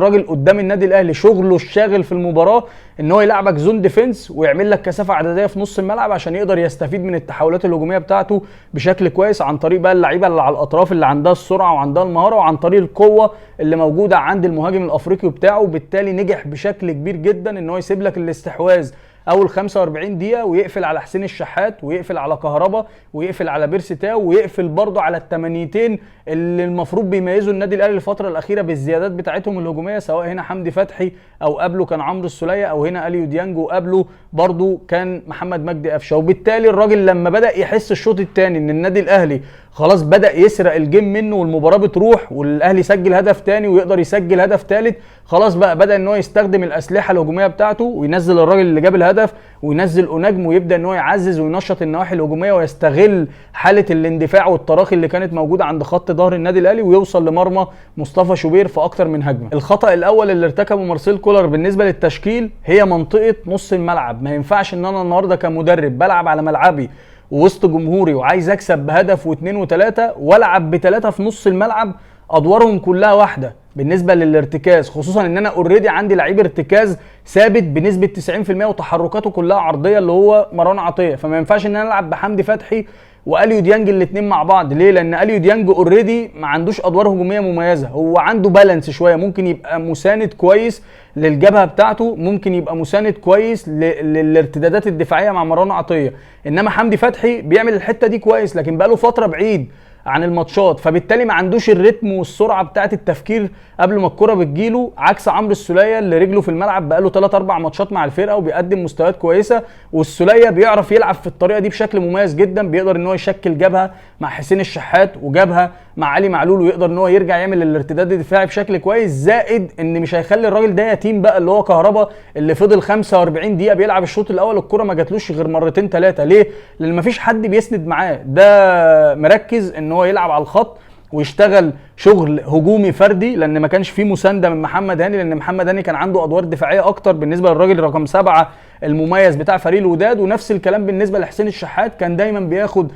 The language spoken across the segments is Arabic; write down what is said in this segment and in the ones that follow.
الراجل قدام النادي الاهلي شغله الشاغل في المباراه ان هو يلعبك زون ديفنس ويعمل لك كثافه عدديه في نص الملعب عشان يقدر يستفيد من التحولات الهجوميه بتاعته بشكل كويس، عن طريق بقى اللعيبه اللي على الاطراف اللي عندها السرعه وعندها المهاره، وعن طريق القوه اللي موجوده عند المهاجم الافريقي بتاعه. وبالتالي نجح بشكل كبير جدا ان هو يسيب لك الاستحواذ اول 45 دقيقه ويقفل على حسين الشحات ويقفل على كهربا ويقفل على بيرسي تاو ويقفل برضه على التمانيتين اللي المفروض بيميزوا النادي الاهلي الفتره الاخيره بالزيادات بتاعتهم الهجوميه، سواء هنا حمدي فتحي او قبله كان عمرو السوليه او هنا اليو ديانج وقبله برضه كان محمد مجدي قفشه. وبالتالي الراجل لما بدا يحس الشوط الثاني ان النادي الاهلي خلاص بدا يسرق الجيم منه والمباراه بتروح والاهلي يسجل هدف ثاني ويقدر يسجل هدف ثالث، خلاص بقى بدا ان هو يستخدم الاسلحه الهجوميه بتاعته وينزل الراجل اللي جاب الهدف وينزل اوناجم ويبدا ان هو يعزز وينشط النواحي الهجوميه ويستغل حاله الاندفاع والتراخي اللي كانت موجوده عند خط ظهر النادي الاهلي ويوصل لمرمى مصطفى شوبير في اكتر من هجمه. الخطا الاول اللي ارتكبه مارسيل كولر بالنسبه للتشكيل هي منطقه نص الملعب. ما ينفعش ان انا النهارده كمدرب بلعب على ملعبي ووسط جمهوري وعايز اكسب بهدف واثنين وثلاثه والعب بثلاثه في نص الملعب ادوارهم كلها واحده بالنسبه للارتكاز، خصوصا ان انا اوريدي عندي لعيب ارتكاز ثابت بنسبه 90% وتحركاته كلها عرضيه اللي هو مروان عطيه. فما ينفعش ان انا العب بحمدي فتحي واليو ديانج الاثنين مع بعض. ليه؟ لان اليو ديانج اوريدي ما عندوش ادوار هجوميه مميزه، هو عنده بالانس شويه، ممكن يبقى مساند كويس للجبهه بتاعته، ممكن يبقى مساند كويس للارتدادات الدفاعيه مع مروان عطيه، انما حمدي فتحي بيعمل الحته دي كويس لكن بقاله فتره بعيد عن الماتشات، فبالتالي ما عندوش الريتم والسرعه بتاعه التفكير قبل ما الكره بتجيله، عكس عمرو السوليه اللي رجله في الملعب بقاله 3 4 ماتشات مع الفرقه وبيقدم مستويات كويسه. والسوليه بيعرف يلعب في الطريقه دي بشكل مميز جدا، بيقدر ان هو يشكل جبهه مع حسين الشحات وجبهه مع علي معلول ويقدر ان هو يرجع يعمل الارتداد الدفاعي بشكل كويس، زائد ان مش هيخلي الراجل ده يتيم بقى اللي هو كهربا اللي فضل 45 دقيقه بيلعب الشوط الاول الكره ما جاتلوش غير مرتين ثلاثه. ليه؟ لان مفيش حد بيسند معاه، ده مركز ان هو يلعب على الخط ويشتغل شغل هجومي فردي لان ما كانش فيه مسانده من محمد هاني، لان محمد هاني كان عنده ادوار دفاعيه اكتر بالنسبه للراجل رقم 7 المميز بتاع فريق الوداد. ونفس الكلام بالنسبه لحسين الشحات، كان دايما بياخد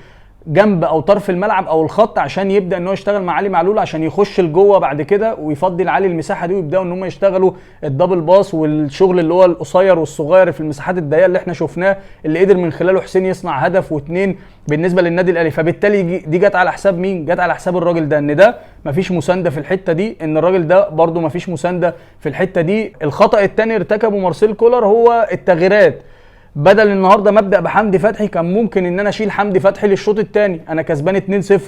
جنب او طرف الملعب او الخط عشان يبدا ان هو يشتغل مع علي معلول عشان يخش لجوه بعد كده ويفضي لعلي المساحه دي ويبداوا ان هم يشتغلوا الدبل باص والشغل اللي هو القصير والصغير في المساحات الضيقه اللي احنا شفناه اللي قدر من خلاله حسين يصنع هدف واثنين بالنسبه للنادي الاهلي. فبالتالي دي جت على حساب مين؟ جت على حساب الراجل ده، ان ده مفيش مسانده في الحته دي، ان الراجل ده برده مفيش مسانده في الحته دي. الخطا الثاني ارتكبه مارسيل كولر هو التغييرات. بدل النهارده ما ابدا بحمدي فتحي كان ممكن ان انا اشيل حمدي فتحي للشوط الثاني، انا كسبان 2-0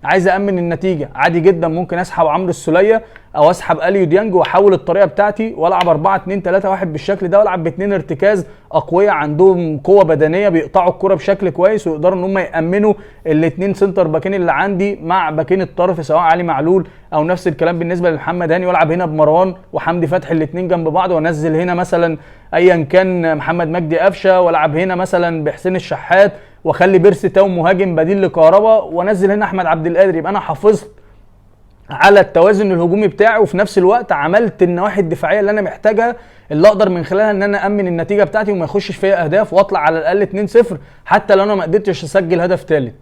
عايز امن النتيجه عادي جدا، ممكن اسحب عمرو السوليه او اسحب اليو ديانج واحول الطريقه بتاعتي والعب 4-2-3-1 بالشكل ده والعب باثنين ارتكاز اقوياء عندهم قوه بدنيه بيقطعوا الكره بشكل كويس ويقدروا ان هم يامنوا الاثنين سنتر باكين اللي عندي مع باكين الطرف سواء علي معلول او نفس الكلام بالنسبه لمحمد هاني، والعب هنا بمروان وحمدي فتحي الاثنين جنب بعض وانزل هنا مثلا ايا كان محمد مجدي قفشه والعب هنا مثلا بحسين الشحات واخلي بيرسي تاو مهاجم بديل لكهربا وانزل هنا احمد عبد القادر. يبقى انا حافظت على التوازن الهجومي بتاعي وفي نفس الوقت عملت النواحي الدفاعيه اللي انا محتاجها اللي اقدر من خلالها ان انا امن النتيجه بتاعتي وما يخشش فيها اهداف واطلع على الاقل 2-0 حتى لو انا ما قدرتش اسجل هدف ثالث.